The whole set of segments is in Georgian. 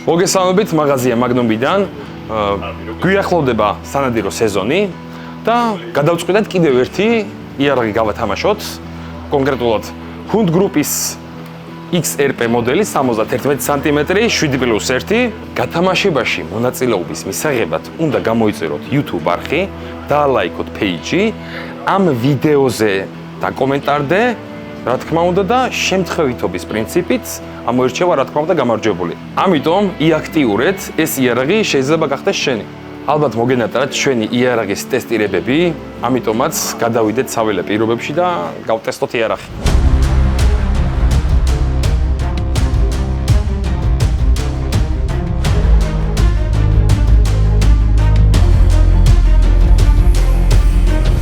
მოგესალმებით მაღაზია მაგნობიდან. გვიახლოვდება სანადირო სეზონი და გადავწყვიტეთ კიდევ ერთი იარაღი გავათამაშოთ. კონკრეტულად Hund Group-ის XRP მოდელი 71 სანტიმეტრი 7+1 გათამაშებაში მონაწილეობის მისაღებად უნდა გამოიწეროთ YouTube არხი, დაალაიქოთ page-ი, ამ ვიდეოზე დაკომენტარდე, რა თქმა უნდა და შემთხვევითობის პრინციპით ამოირჩევა რა თქმა უნდა გამარჯვებული. ამიტომ იაქტიურეთ, ეს იარაღი შეიძლება გახდეს შენი. ალბათ მოგენატრათ ჩვენი იარაღის ტესტირებები, ამიტომაც გადავიდეთ საველე პირობებში და გავტესტოთ იარაღი.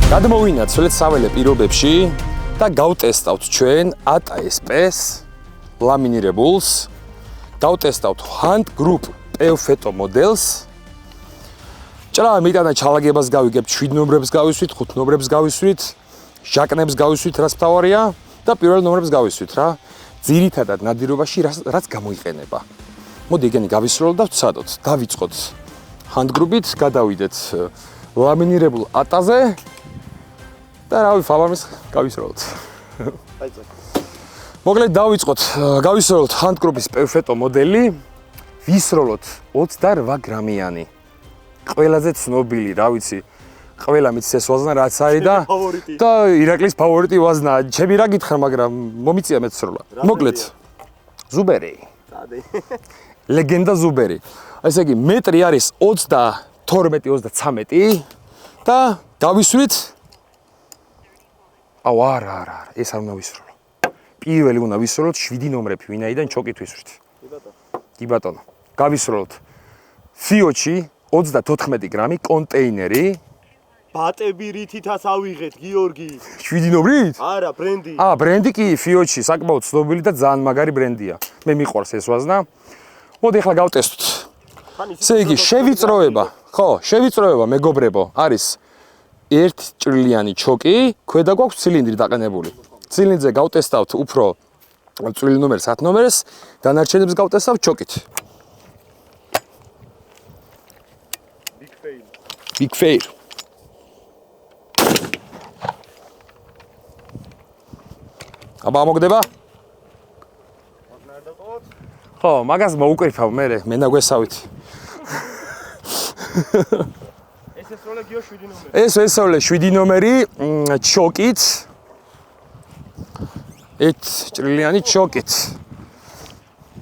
გადმოვინაცვლეთ საველე პირობებში და გავტესტავთ ჩვენ ATA-SP-ს, ლამინირებულს, გავტესტავთ Hund Group PFETO მოდელს. ჭრა მიტანა ჩალაგებას გავიგებთ, 7 ნომრებს გავისვით, 5 ნომრებს გავისვით, ჟაკნებს გავისვით, რაც მთავარია და პირველ ნომრებს გავისვით რა. ძირითადად ნადირობაში რაც გამოიყენება. მოდი ეგენი გავისროლოთ და ვცადოთ. დავიწყოთ Hund Group-ით, გადავიდეთ ლამინირებულ ATA-ზე. და რავი ფალამის გავისროლოთ. მოკლედ დავიწყოთ, გავისროლოთ Hund Group-ის PFETO მოდელი, ვისროლოთ 28 გრამიანი. ყველაზე ცნობილი, რა ვიცი, ყველა მის ეს ვაზნა რაც არის და ირაკლის ფავორიტი ვაზნა. ჩემი რა გითხრა, მაგრამ მომიწია მეც სროლა. მოკლედ ზუბერი. ლეგენდა ზუბერი. ესე იგი მეტრი არის 22-23 და გავისვრით არა, ეს არ უნდა ვისროლო. პირველი უნდა ვისროლოთ 7 ნომრები, ვინაიდან ჩოკით ვისვრით. კი ბატონო. გავისროლოთ. ფიოჩი 34 გრამი კონტეინერი. ბატები რითითაც ავიღეთ, გიორგი. 7 ნომრით? არა, ბრენდი. ბრენდი კი, ფიოჩი, საკმაოდ ცნობილი და ძალიან მაგარი ბრენდია. მე მიყვარს ეს ვაზნა. მოდი ახლა გავტესტოთ. ესე იგი, შევიწროება, მეგობრებო, არის 1 ჭრილიანი ჩოკი, ქვედა გვაქვს ცილინდრი დაყენებული. ცილინდრზე გავტესტავთ უფრო წვრილი ნომერს, 10 ნომერს, დანარჩენებს გავტესტავთ ჩოკით. Big fail. აბა მოგდება? ხო, მაგას მოუკრიფავ მე ნაგვესავით. ეს ესროლე 7 ნომერი ჩოკით. 1 ჭრილიანი ჩოკით.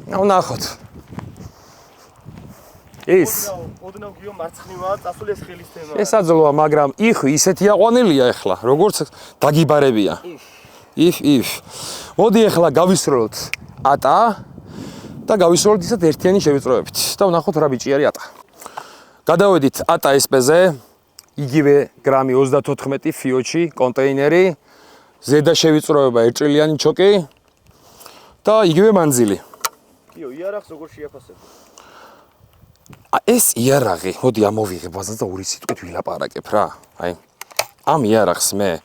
ნახოთ. ეს ოდნავ გიო მარცხნივაა წასულეს ხელის თემა. ეს აძლოა, მაგრამ ისეთი აყვანილია ახლა, როგორც დაგიბარებია. if. მოდი ახლა გავისროლოთ ATA და გავისროლოთ ისეთ ერთიანი შევიწროებით და ვნახოთ რა ბიჭი არის ATA. გადავედით ATA-SP-ზე, იგივე გრამი 34 ფიოჩი კონტეინერი, ზედა შევიწროება 1 ჭრილიანი ჩოკი და იგივე მანძილი. გიო, იარაღს როგორ შეაფასებ? ეს იარაღი, მოდი ამოვიღებ ვაზნას და ორი სიტყვით ვილაპარაკებ რა. ამ იარაღს მე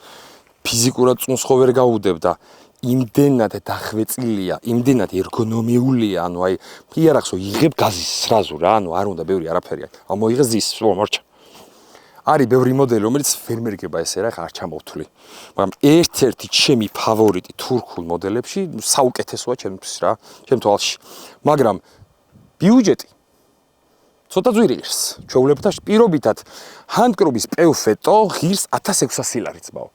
ფიზიკურად წუნს ხო ვერ გავუდებ და იმდენად დახვეწილია, იმდენად ერგონომიულია, იარაღსო იღებ გაზის სრაზუ რა, არ უნდა ბევრი არაფერი. მოიღე ზის, მორჩა. არის ბევრი მოდელი, რომელიც ვერ მერგება ესე რა, არ ჩამოვთვლი. მაგრამ ერთ-ერთი ჩემი ფავორიტი თურქულ მოდელებში, საუკეთესოა ჩემთვის რა, ჩემ თვალში. მაგრამ ბიუჯეტი ცოტა ძვირი ღირს. ჩვეულებთა პირობითად Hund Group-ის PFETO ღირს 1600 ლარიც ბაო.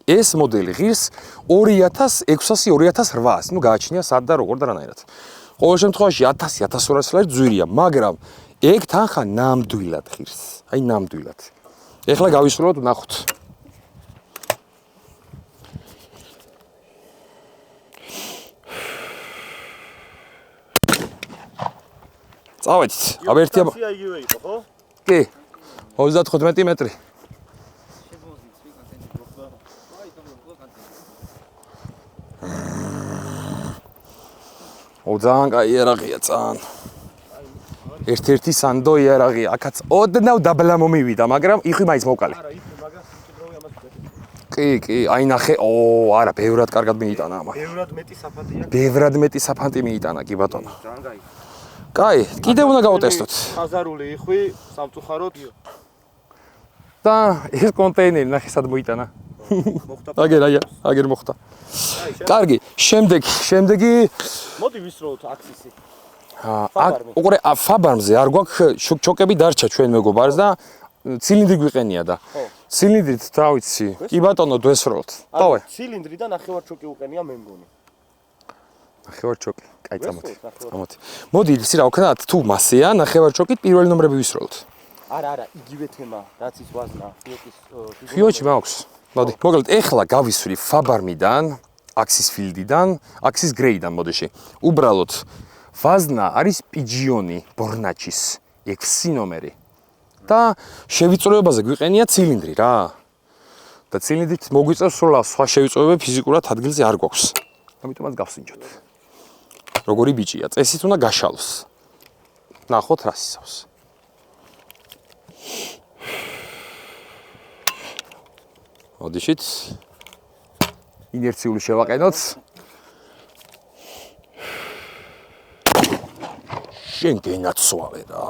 ეს მოდელი ღირს 2600-2800. გააჩნია სად და როგორ და რანაირად. ყოველ შემთხვევაში 1000-1200 ლარი ძვირია, მაგრამ ეგ თანხა ნამდვილად ღირს. ნამდვილად. ეხლა გავისროლოთ, ვნახოთ. წავედით. აბა იგივე იყო, ხო? კი. 35 მეტრი. ძალიან კაი იარაღია, ძალიან. ერთ-ერთი სანდო იარაღია. აქაც ოდნავ დაბლა მომივიდა, მაგრამ იხვი მაინც მოვკალე. არა, იხვი, მაგას უბრალოდ ამას ვეთქი. კი, ნახე. არა, ბევრად კარგად მიიტანა ამა. ბევრად მეტი საფანტია. ბევრად მეტი საფანტი მიიტანა, კი ბატონო. ძალიან კაი. კაი, კიდევ უნდა გავუტესტოთ. ხაზარული იხვი სამწუხაროდ. და ეს კონტეინერი ნახე სად მოიტანა. მოხდა. აგერ მოხდა. კარგი, შემდეგი მოდი ვისროლოთ აქსისი. უყურე ფაბარმზე არ გვაქვს ჩოკები დარჩა ჩვენ მეგობარს და ცილინდრი გვიყენია და ცილინდრით რა ვიცი კი ბატონო დვესროლთ დავე ცილინდრი და ნახევარჩოკი უყენია მე მგონი ნახევარჩოკი კაი წამოთი მოდი ისი რა ვქნათ თუ მასეა ნახევარჩოკით პირველი ნომრები ვისროლთ არა იგივე თემა რაც ის ვაზნა ფიოჩი მაქვს მოდი მოკლედ ეხლა გავისვრი ფაბარმიდან აქსის ფილდიდან აქსის გრეიდან მოდეში უბრალოდ ვაზნა არის პიჯიონი ბორნაჩის 6 ნომერი და შევიწროებაზე გვიყენია ცილინდრი რა და ცილინდრით მოგვიწევს სროლა სხვა შევიწროებები ფიზიკურად ადგილზე არ გვაქვს ამიტომაც გავსინჯოთ როგორი ბიჭია წესით უნდა გაშალოს ნახოთ რა სისავს მოდიშით ინერციული შევაყენოთ შენ გენაცვალე რა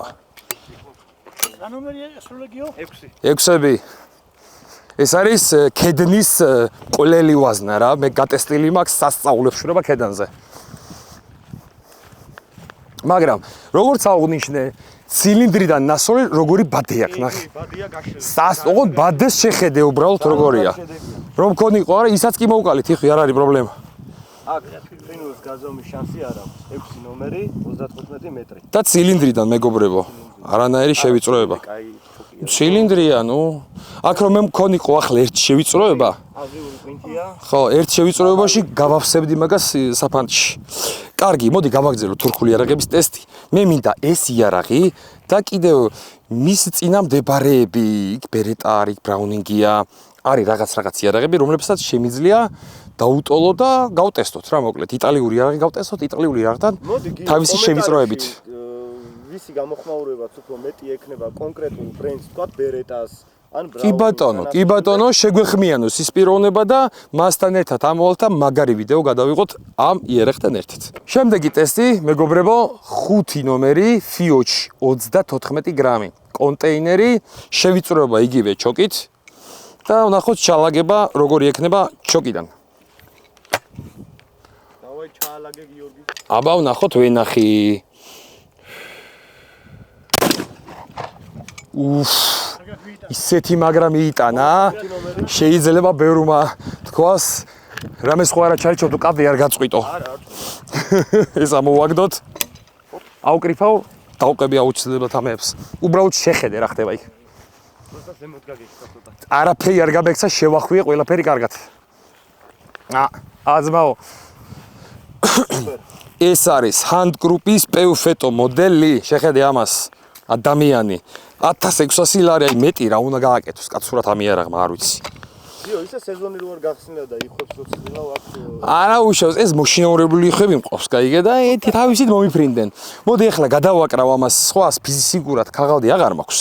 რა ნომერია სრულეგიო? 6-ები. ეს არის ქედნის ყოლელი ვაზნა რა, მე გატესტილი მაქვს სასწაულებს შრება ქედანზე. მაგრამ როგორც აღნიშნე, ცილინდრიდან ნასოლი როგორი ბადე აქვს ნახე. ბადია გაშლილი. ოღონდ ბადეს შეხედე უბრალოდ როგორია. რომ ქონიყო არა, ისაც კი მოვკალით, იხი არ არის პრობლემა. აქ ფრინველს გაზომის შანსი არ აქვს. 6 ნომერი 35 მეტრი. და ცილინდრიდან მეგობრებო, არანაირი შევიწროება. კაი ჩოკია. ცილინდრია, ნუ. აქ რომ მე მქონიყო ახლა ერთი შევიწროება. აზიური პინტია. ხო, ერთ შევიწროებაში გავავსებდი მაგას საფანტში. კარგი, მოდი გავაგზავნო თურქული იარაღების ტესტი. მე მინდა ეს იარაღი და კიდევ მის წინამდებარეები, იქ ბერეტა არის, ბრაუნინგია, არის რაღაც იარაღები, რომლებსაც შემიძლია დაუტოლო და გავტესტოთ რა მოკლედ. იტალიური იარაღი გავტესტოთ, იტალიური იარაღთან თავისი შევიწროებით. ვისი გამოხმაურებაც უფრო მეტი ექნება კონკრეტულ ბრენდს, თქვა ბერეტას ან კი ბატონო, შეგვეხმიანოს ის პიროვნება და მასთან ერთად ამოვალთ და მაგარი ვიდეო გადავიღოთ ამ იარაღთან ერთად. შემდეგი ტესტი, მეგობრებო, 5 ნომერი, ფიოჩი 34 გრამი. კონტეინერი, შევიწროება იგივე ჩოკით და ვნახოთ ჩალაგება როგორი ექნება ჩოკიდან. დავაი ჩაალაგე გიორგი. აბა ვნახოთ ვენახი. ისეთი მაგრამ მიიტანა შეიძლება ბევრმა თქვას რამე სხვა არა ჩარჩო თუ კაბი არ გაწყვიტო ეს ამოვაგდოთ აუკრიფავ დავყები აუცილებლად ამებს უბრალოდ შეხედე რა ხდება იქ просто ზემოთ გაგიქცა ცოტა არაფერი არ გამექცა შევახვიე ყველაფერი კარგად აზმაო ეს არის hand group-ის PFETO მოდელი შეხედე ამას ადამიანი 1600 ლარი მეტი რა უნდა გააკეთოს კაცურად ამ იარაღმა არ ვიცი. იო, ისე სეზონი რო არ გახსნილა და იხვებს რო ცდილავ აქ არა უშავს ეს მოშინაურებული იხვები მყავს კაიგე და ეთი თავისით მომიფრინდნენ. მოდი ახლა გადავაკრავ ამას სხვას ფიზიკურად ქაღალდი აღარ მაქვს.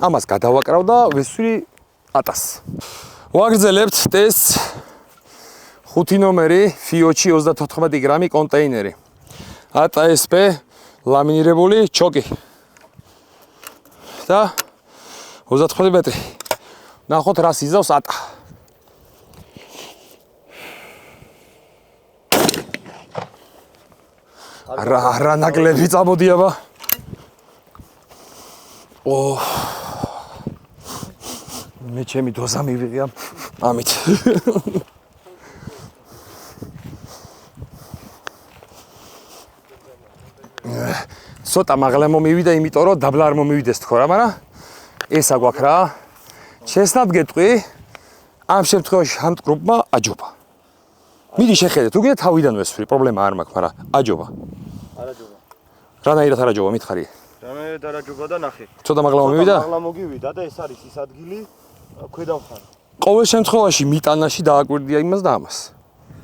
ამას გადავაკრავ და ვესვრი ატას. ვაგრძელებთ ტესტს 5 ნომერი ფიოჩი 34 გრამი კონტეინერი. ატა SP ლამინირებული ჩოკი. და 35 მეტრი. ნახოთ რა სიზავს ატა. რა ნაკლები წამოდი აბა. მე ჩემი დოზა მივიღე ამით. ცოტა მაღლა მომივიდა, იმიტომ რომ დაბლა არ მომივიდეს თქო რა, მაგრამ ესა გვაქვს რა. ჩესნად გეტყვი, ამ შემთხვევაში hand group-მა აჯობა. მიდი შეხედე, თუ გინდა თავიდან ვესვრი, პრობლემა არ მაქვს, მაგრამ აჯობა. არაჯობა. რანაირად არაჯობა, მითხარი? რანაირად არაჯობა და ნახე. ცოტა მაღლა მომივიდა? მაღლა მოგივიდა და ეს არის ის ადგილი ქვედა მხარე. ყოველ შემთხვევაში მიტანაში დააკვირდია იმას და ამას.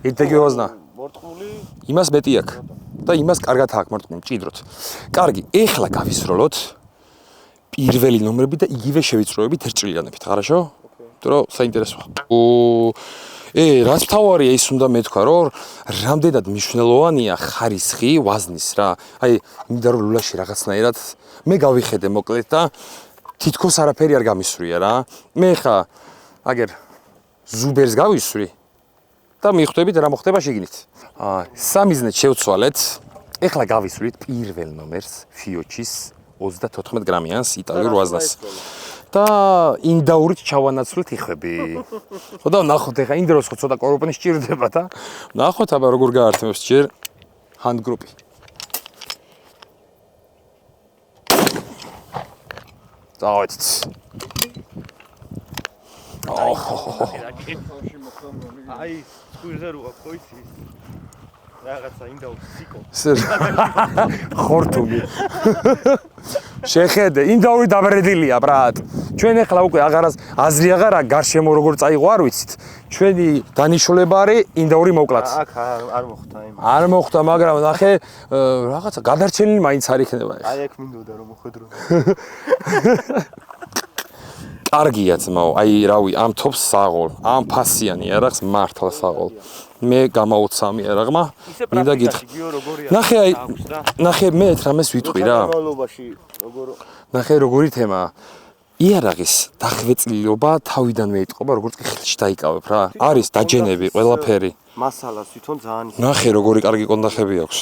ერთდეგი ვაზნა. მორტყმული იმას მეტი აქვს. და იმას კარგად აქვს მარტო მჭიდროთ. კარგი, ეხლა გავისროლოთ პირველი ნომრები და იგივე შევიწროებით ერთ ჭრილიანებით, ხარაშო? იმიტომ რომ საინტერესოა. რაც მთავარია ის უნდა მეთქვა, რომ რამდენად მნიშვნელოვანია ხარისხი ვაზნის რა. აი, მინდა რომ ლულაში რაღაცნაირად მე გავიხედე მოკლედ და თითქოს არაფერი არ გამისვრია რა. მე ხა აგერ ზუბერს გავისვრი და მიხვდებით რა მოხდება შიგნით. სამიზნედ შევცვალეთ. ეხლა გავისვრით პირველ ნომერს ფიოჩის 34 გრამიანს იტალიურ ვაზნას. და ინდაურით ჩავანაცვლით იხვები. ხო და ნახოთ ეხლა იმ დროს ხო ცოტა კოროპანი სჭირდება და ნახოთ აბა როგორ გაართმევს ჯერ hand group-ი. დავით. აი, სკუიზზე რო აქვს ხო იცი? რაღაცა ინდაურის სიკო. ხორთუმი. შეხედე, ინდაური დაბრედილია, ბრატ. ჩვენ ახლა უკვე აღარას აზრი აღარა გარშემო როგორ წაიღო არ ვიცით. ჩვენი დანიშნულება არის ინდაური მოკლათ. აქ არ მოხდა იმ. არ მოხდა, მაგრამ ნახე, რაღაცა გადარჩენილი მაინც არ იქნება ეს. აი აქ მინდოდა რომ მოხვედრო. კარგია ძმაო, აი რავი, ამ თოფს საღოლ, ამ ფასიანი არახს მართლა საღოლ. მე გამაოცამი არაღმა. მინდა გითხრა. ნახე აი, ნახე მე რამეს ვიტყვი რა. ნახე როგორი თემაა. იარაღის დახვეწილობა თავიდანვე იტყობა, როგორც კი ხელში დაიკავებ რა. არის დაჯენები ყველაფერი. მასალას თვითონ ძალიან ნახე როგორი კარგი კონდახები აქვს.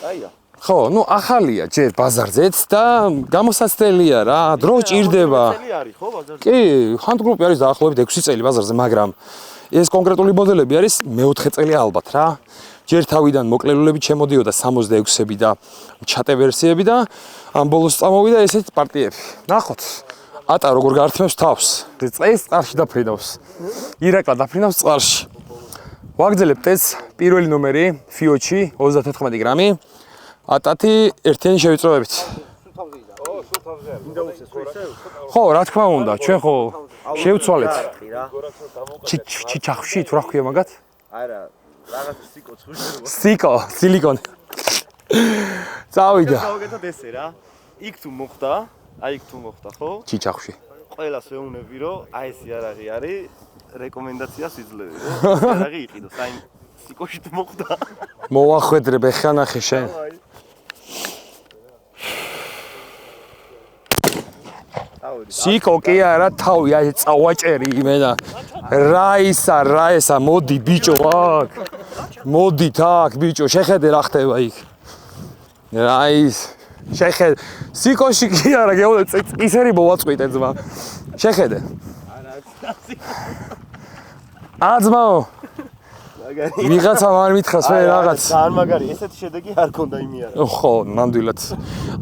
აია. ხო, ნუ ახალია ჯერ ბაზარზეც და გამოსაცდელია რა. დრო ჭირდება. წელი არის ხო ბაზარზე? კი, hand group-ი არის დაახლოებით 6 წელი ბაზარზე, მაგრამ ეს კონკრეტული მოდელები არის მე-4 წელი ალბათ რა. ჯერ თავიდან მოკლელულები ჩემოდიოდა 66-ები და ჩატე ვერსიები და ამ ბოლოს წამოვიდა ესეთი პარტიები. ნახოთ. ატა როგორ გაართმევს თავს. წეს წყალში დაფრინავს. ირაკლა დაფრინავს წყალში. ვაგრძელებთ ეს პირველი ნომერი ფიოჩი 34 გრამი. ატათი ერთიანი შევიწროებით. ხო, რა თქმა უნდა, ჩვენ ხო შევცვალეთ. ჩიჩახში თუ რა ქვია მაგათ? არა, რაღაც სიკო ცხუშერობა. სიკო, სილიკონი. წავიდა. გავაკეთოთ ესე რა. იქ თუ მოხდა, აი იქ თუ მოხდა, ხო? ჩიჩახში. ყველას ვეუბნები, რომ აი ეს იარაღი არის რეკომენდაციას იძლევი, რომ იარაღი იყიდოს. აი სიკოში თუ მოხდა. მოვახვედრებ ეხლა ნახე შენ. სიკო კი არა, თავი აი წავაჭერი იმენა. რა ისა, მოდი ბიჭო აქ. მოდით აქ ბიჭო, შეხედე რა ხდება იქ. რა ის შეხედე. სიკოში კი არა, ისერი მოვაწყვიტე ძმა. შეხედე. აძმაო. ვიღაცა არ მითხას მე რაღაც. ძალიან მაგარი, ესეთი შედეგი არ ქონდა იმიარა. ხო, ნამდვილად.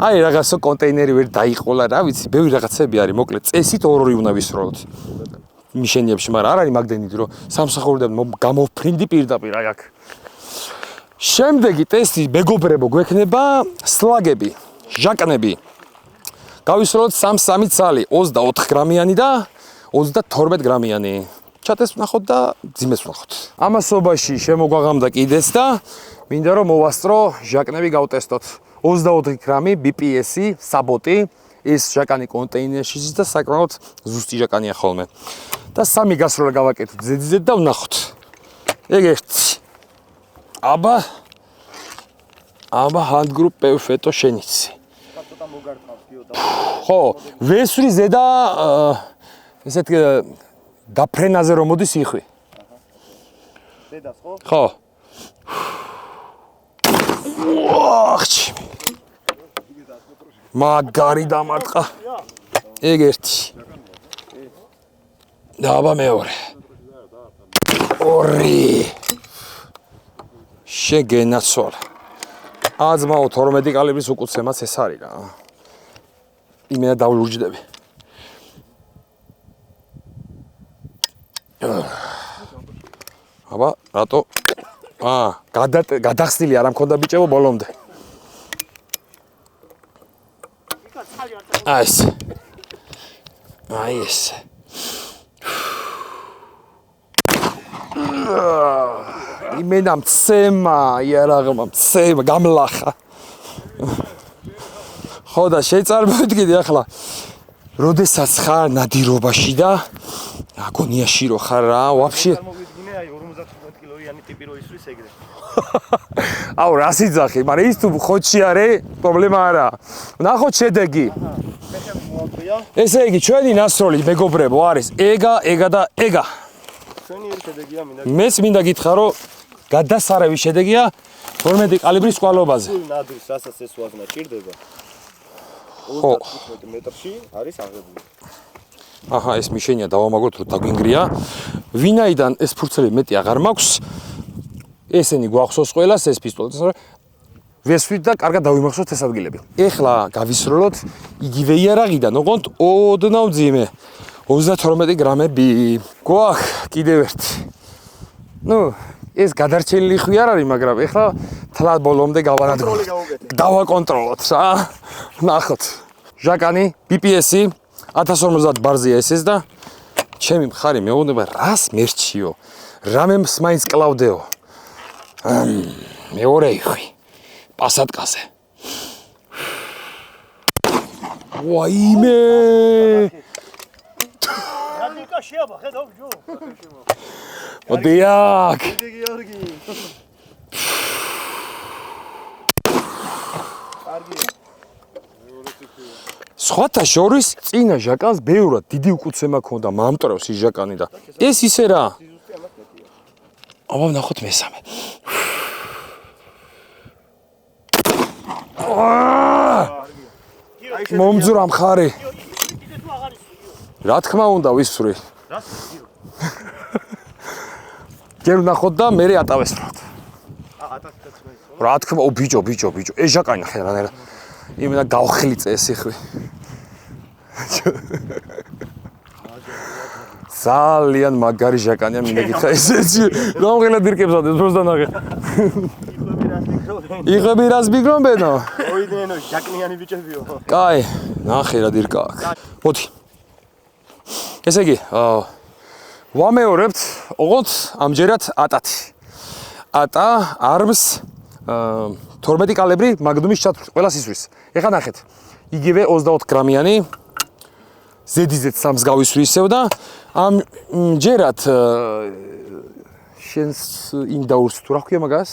აი რაღაცა კონტეინერი ვერ დაიყოლა, რა ვიცი, ბევრი რაღაცები არის, მოკლედ წესით ორ-ორი უნდა ვისროლოთ. მიშენიებში, მაგრამ არ არის მაგდენით, რომ სამსახურიდან გამოვფრინდი პირდაპირ აი აქ. შემდეგი ტესტი მეგობრებო გვექნება სლაგები, ჟაკნები. გავისროლოთ 3 ცალი, 24 გრამიანი და 32 გრამიანი. ჩატეს ვნახოთ და ძიმეს ვნახოთ. ამასობაში შემოგვაღამდა კიდეც და მინდა რომ მოვასწრო ჟაკნები გავტესტოთ. 24 გრამი BPS-ი, საბოტი, ეს ჟაკანი კონტეინერში და საკმაოდ ზუსტი ჟაკანია ხოლმე. და 3 გასროლა გავაკეთოთ ზედიზედ და ვნახოთ. ეგ ერთი. აბა hand group perfetto შენიცი. ცოტა მოგარტყავს გიო და ხო, ვესვრი ზედა ესეთ დაფრენაზე რომ მოდის იხვი. დედას ხო? ხო. ვახჩი. მაგარი დამარტყა. ეგ ერთი. და აბა მეორე. ორი. შეგენაცვალა. აძმაო 12 კალიბრის უკუცემაც ეს არის რა. იმენა დავლურჯდები. აბა, რატო? გადახსნილი არ მქონდა ბიჭებო ბოლომდე. აი ეს. აი ეს. იმენა მცემა, იარაღმა მცემა, გამლახა. ხო და შეწარმოვიდგინე ახლა. როდესაც ხარ ნადირობაში და აგონიაში რო ხარ რა, ვაფშე. მოვიდგინე აი 40 ტიპი რო ისვრის ეგრე. აუ რა სიძახი, მაგრამ ის თუ ხოჩი არის, პრობლემა არა. ნახოთ შედეგი. ფეხები მოაყრია. ესე იგი, ჩვენი ნასროლი მეგობრებო არის ეგა და ეგა. ჩვენი ერთ შედეგია მინდა. მეც მინდა გითხრა, რომ გადასარევი შედეგია 12 კალიბრის ყვალობაზე. ნადრის რასაც ეს ვაზნა ჭირდება. ხო. 35 მეტრში არის აღებული. აჰა, ეს მიშენია დავამაგოთ რომ დაგვინგრია. ვინაიდან ეს ფურცელი მეტი აღარ მაქვს, ესენი გვახსოვს ყველას ეს პისტოლეტი, ვესვით და კარგად დავიმახსოვთ ეს ადგილები. ეხლა გავისროლოთ იგივე იარაღიდან, ოღონდ ოდნავ მძიმე. 32 გრამები. გვაქვს კიდევ ერთი. ნუ, ეს გადარჩენილი ხვი არ არის, მაგრამ ეხლა თლად ბოლომდე გავანადგუროთ. დავაკონტროლოთ რა. ნახოთ. ჟაკანი, BPS-ი 1050 ბარზია ეს და ჩემი მხარი მეუბნება რას მერჩიო. რამემ მაინც კლავდეო. მეორე ხვი. პასატკაზე. ვაიმე! რადიკა შეაბა, ხედავ ჯო. მოდიაკ. დიდი გიორგი. კარგი. სხვათა შორის წინა ჟაკანს ბევრად დიდი უკუცემა ქონდა, მამტრევს ის ჟაკანი და ეს ისე რა. აბა ნახოთ მესამე. მომძვრა მხარი. კიდე თუ აღარ ისვიო. რა თქმა უნდა ვისვრი. რას ისვიო? ჯერ ნახოთ და მე ატავესროთ. 1000 რა თქმა უნდა, ბიჭო. ეს ჟაკანი ნახე რა. იმენა გავხლიწე ეს იხვი. ძალიან მაგარი ჟაკანია, მინდა გითხრა ესეც. რომღელა დირკებსად ეს დროს დანახე. იღები რას მიგრომბენო? ოიდენო ჟაკნიანი ბიჭებიო. კაი, ნახე რა დირკა აქვს. მოდი. ესე იგი, ვამეორებთ, ოღონდ ამჯერად ატათი. ატა, arms 12 კალიბრი მაგნუმის ჩათვლით, ყველას ისვრის. ეხლა ნახეთ. იგივე 24 გრამიანი ზედიზეთ 3-ს გავისვრი ისევ და ამჯერად შენს ინდაურს თუ რა ქვია მაგას?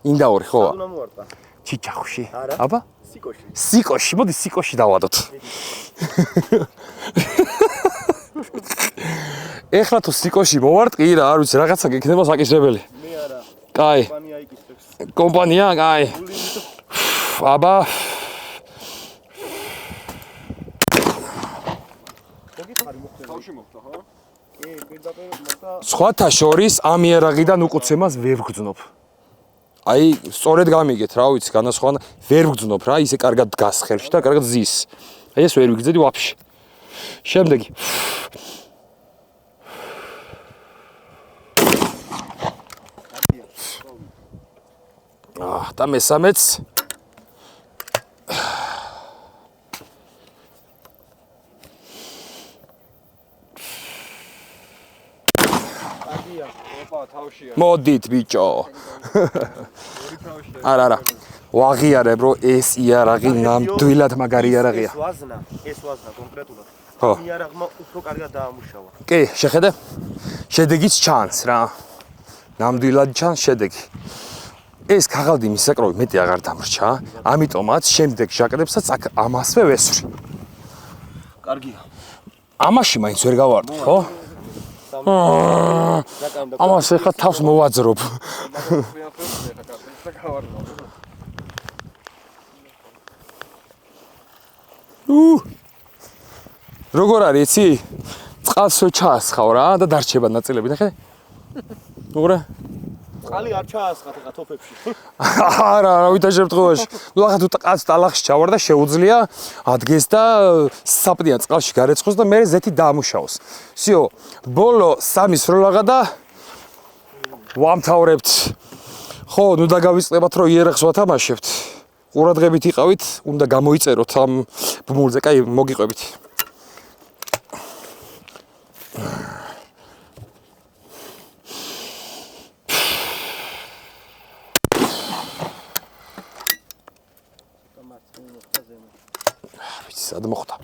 ინდაური, ხო? უნდა მოარტყა. ჩიჩახში. არა. აბა? სიკოში. სიკოში, მოდი სიკოში დავადოთ. ეხლა თუ სიკოში მოვარტყი რა, არ ვიცი, რაღაცა გექნება საკისრებელი. მე არა. კაი. კომპანია იკისრებს. კომპანია, კაი. აბა. მოგითხარი მოხდება. თავში მოხდა, ხო? კი, პირდაპირ მოხდა. სხვათა შორის ამ იარაღიდან უკუცემას ვერ ვგრძნობ. აი, სწორედ გამიგეთ, რა ვიცი, განასხვავება, ვერ ვგრძნობ რა, ისე კარგად დგას ხელში და კარგად ზის. აი ეს ვერ ვიგრძედი ვაფშე. შემდეგი. და მესამეც. მოდით ბიჭო. არა. ვაღიარებ რომ ეს იარაღი ნამდვილად მაგარი იარაღია. ეს ვაზნა კონკრეტულად. ხო. იარაღმა უფრო კარგად დაამუშავა. კი, შეხედე. შედეგიც ჩანს რა. ნამდვილად ჩანს შედეგი. ეს ქაღალდი მისაკრავი მეტი აღარ დამრჩა, ამიტომაც შემდეგ ჟაკნებსაც აქ ამასვე ვესვრი. კარგია. ამაში მაინც ვერ გავარდი, ხო? ამას ახლა თავს მოვაძრობ. როგორ არის იცი? წყალსო ჩაასხავ რა და დარჩება ნაწილები, ნახე? უყურე? წყალი არ ჩაასხათ ახლა თოფებში. არა, რა ვითარ შემთხვევაში. ნუ ახლა თუ კაც ტალახში ჩავარ და შეუძლია ადგეს და საპნიან წყალში გარეცხოს და მე ზეთი დაამუშავოს. всё, ბოლო 3 სროლაღა და ვამთავრებთ. ხო, ნუ დაგავიწყებათ რომ იერახს ვათამაშებთ. ყურადღებით იყავით, უნდა გამოიწეროთ ამ ბმულზე, კაი, მოგიყვებით. სად მოხდა?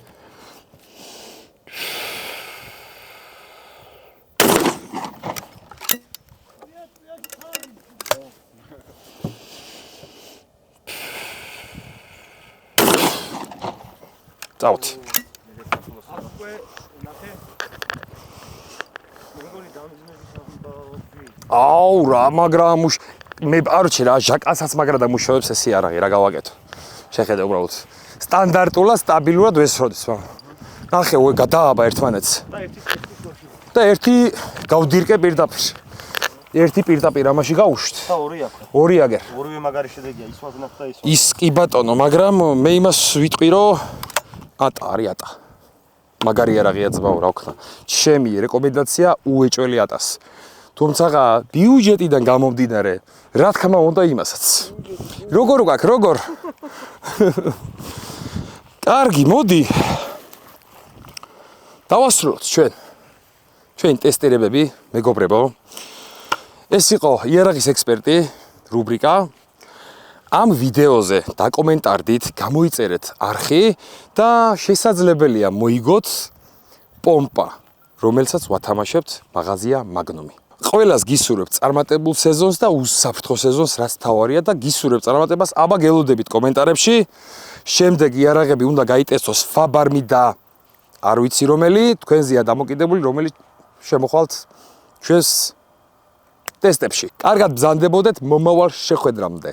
წავთ. აუ რა მაგრამ მე არჩი რა ჟაკასაც მაგრა და მუშაობს ეს იარაღი რა გავაკეთო. შეხედე უბრალოდ სტანდარტულად სტაბილურად ვესროდის მაგრამ ნახე გადააბა ერთმანეთს და ერთი გავდირკე პირდაპირ. ერთი პირდაპირ ამაში გავუშვით. და ორი აქვს. ორი აგერ. ორივე მაგარი შედეგია, ის ვაგნახ და ის. ის კი ბატონო, მაგრამ მე იმას ვიტყვი რომ ატა არის ატა. მაგარი არაღია ძმაო, რა ვქნა. ჩემი რეკომენდაცია უეჭველი ატას. თუმცა ბიუჯეტიდან გამომდინარე, რა თქმა უნდა იმასაც. როგორ გაქვს, როგორ? კარგი, მოდი. დავასრულოთ ჩვენ. ჩვენ ტესტერებები, მეგობრებო. ეს იყო იარაღის ექსპერტი რუბრიკა. ამ ვიდეოზე დაკომენტარდით, გამოიწერეთ არხი და შესაძლებელია მოიგოთ პომპა, რომელსაც ვათამაშებთ მაღაზია მაგნუმი. ყველას გისურვებთ წარმატებულ სეზონს და უსაფრთხო სეზონს, რაც თავარია და გისურვებთ წარმატებას. აბა გელოდებით კომენტარებში. შემდეგ იარაღები უნდა გაიტესტოს ფაბარმი და არ ვიცი რომელი, თქვენზეა დამოკიდებული, რომელიც შემოხვალთ ჩვენს ტესტებში. კარგად ბრძანდებოდეთ მომავალ შეხვედრამდე.